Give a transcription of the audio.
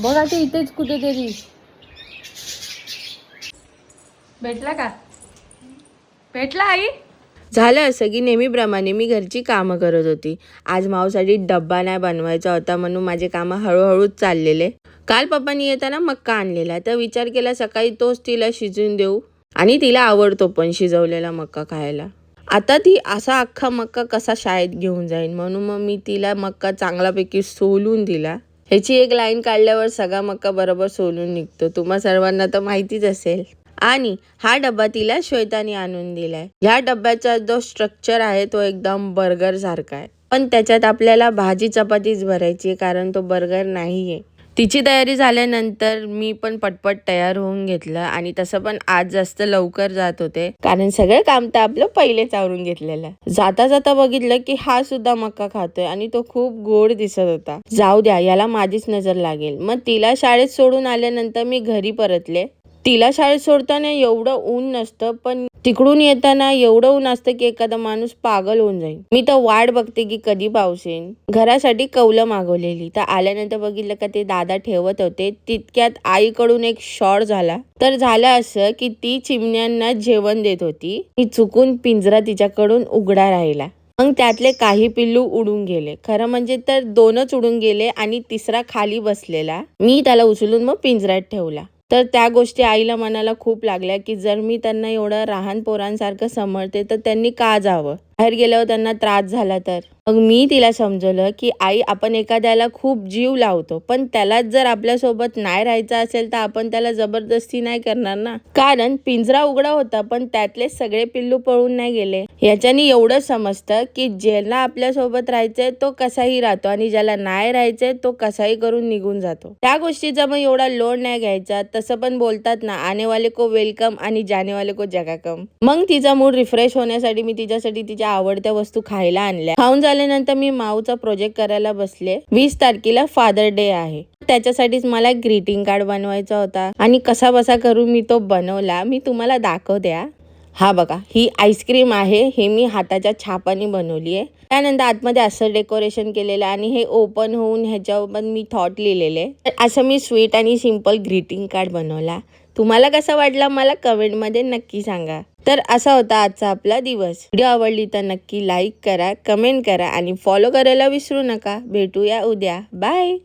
बघा ते इथेच कुठेतरी भेटला का? भेटला आई? झालं असं की नेहमीप्रमाणे मी घरची कामं करत होती. आज माऊसाठी डब्बा नाही बनवायचा होता म्हणून माझे कामं हळूहळूच चाललेले. काल पप्पांनी येताना मक्का आणलेला, तर विचार केला सकाळी तोच तिला शिजवून देऊ, आणि तिला आवडतो पण शिजवलेला मक्का खायला. आता ती असा अख्खा मक्का कसा शाळेत घेऊन जाईल, म्हणून मग मी तिला मक्का चांगल्यापैकी सोलून दिला. ह्याची एक लाईन काढल्यावर सगळा मक्का बरोबर सोलून निघतो, तुम्हा सर्वांना तर माहितीच असेल. आणि हा डब्बा तिला श्वेताने आणून दिलाय. ह्या डब्याचा जो स्ट्रक्चर आहे तो एकदम बर्गर सारखा आहे, पण त्याच्यात आपल्याला भाजी चपातीच भरायची, कारण तो बर्गर नाहीये. तिची तयारी झाल्यानंतर मी पण पटपट तयार होऊन घेतलं, आणि तसं पण आज जास्त लवकर जात होते, कारण सगळं काम तर आपलं पहिलेच आवरून घेतलेलं. जाता जाता बघितलं की हा सुद्धा मक्का खातोय, आणि तो खूप गोड दिसत होता. जाऊ द्या, याला माझीच नजर लागेल. मग तिला शाळेत सोडून आल्यानंतर मी घरी परतले. तिला शाळेत सोडताना एवढं ऊन नसतं, पण तिकडून येताना एवढं ऊन असतं की एखादा माणूस पागल होऊन जाईल. मी तर वाट बघते की कधी पाऊस येईल. घरासाठी कौलं मागवलेली, तर आल्यानंतर बघितलं का ते दादा ठेवत होते, तितक्यात आईकडून एक शॉट झाला. तर झालं असं की ती चिमण्यांना जेवण देत होती, ती चुकून पिंजरा तिच्याकडून उघडा राहिला. मग त्यातले काही पिल्लू उडून गेले. खरं म्हणजे तर 2च उडून गेले, आणि तिसरा खाली बसलेला. मी त्याला उचलून मग पिंजऱ्यात ठेवला. तर त्या गोष्टी आईला मनाला खूप लागल्या की जर मी त्यांना एवढं लहान पोरांसारखं समजते, तर त्यांनी का जावं? बाहेर गेल्यावर त्यांना त्रास झाला तर? मग मी तिला समजवलं की आई, आपण एखाद्याला खूप जीव लावतो, पण त्यालाच जर आपल्यासोबत नाही राहायचं असेल तर आपण त्याला जबरदस्ती नाही करणार ना. कारण पिंजरा उघडा होता, पण त्यातले सगळे पिल्लू पळून नाही गेले. याच्याने एवढं समजतं की ज्याला आपल्यासोबत राहायचंय तो कसाही राहतो, आणि ज्याला नाही राहायचंय तो कसाही करून निघून जातो. त्या गोष्टीचा मग एवढा लोड नाही घ्यायचा. तसं पण बोलतात ना, आने वाले को वेलकम आणि जाने वाले को जगा कम. मग तिचा मूड रिफ्रेश होण्यासाठी मी तिच्यासाठी तिच्या आवडत्या वस्तू खायला आणल्या. खाऊन झाल्यानंतर मी माऊचा प्रोजेक्ट करायला बसले. 20 तारखेला फादर डे आहे, त्याच्यासाठीच मला ग्रीटिंग कार्ड बनवायचा होता, आणि कसा बसा करून मी तो बनवला. मी तुम्हाला दाखवते. हा बघा, ही आईस्क्रीम आहे, हे मी हाताच्या छापाने बनवली आहे. त्यानंतर आतमध्ये असं डेकोरेशन केलेलं, आणि हे ओपन होऊन ह्याच्यावर मी थॉट लिहिलेले. असं मी स्वीट आणि सिम्पल ग्रीटिंग कार्ड बनवला. तुम्हाला कसा वाटला मला कमेंटमध्ये नक्की सांगा. तर असा होता आजचा आपला दिवस. व्हिडिओ आवडली तर नक्की लाईक करा, कमेंट करा, आणि फॉलो करायला विसरू नका. भेटूया उद्या. बाय.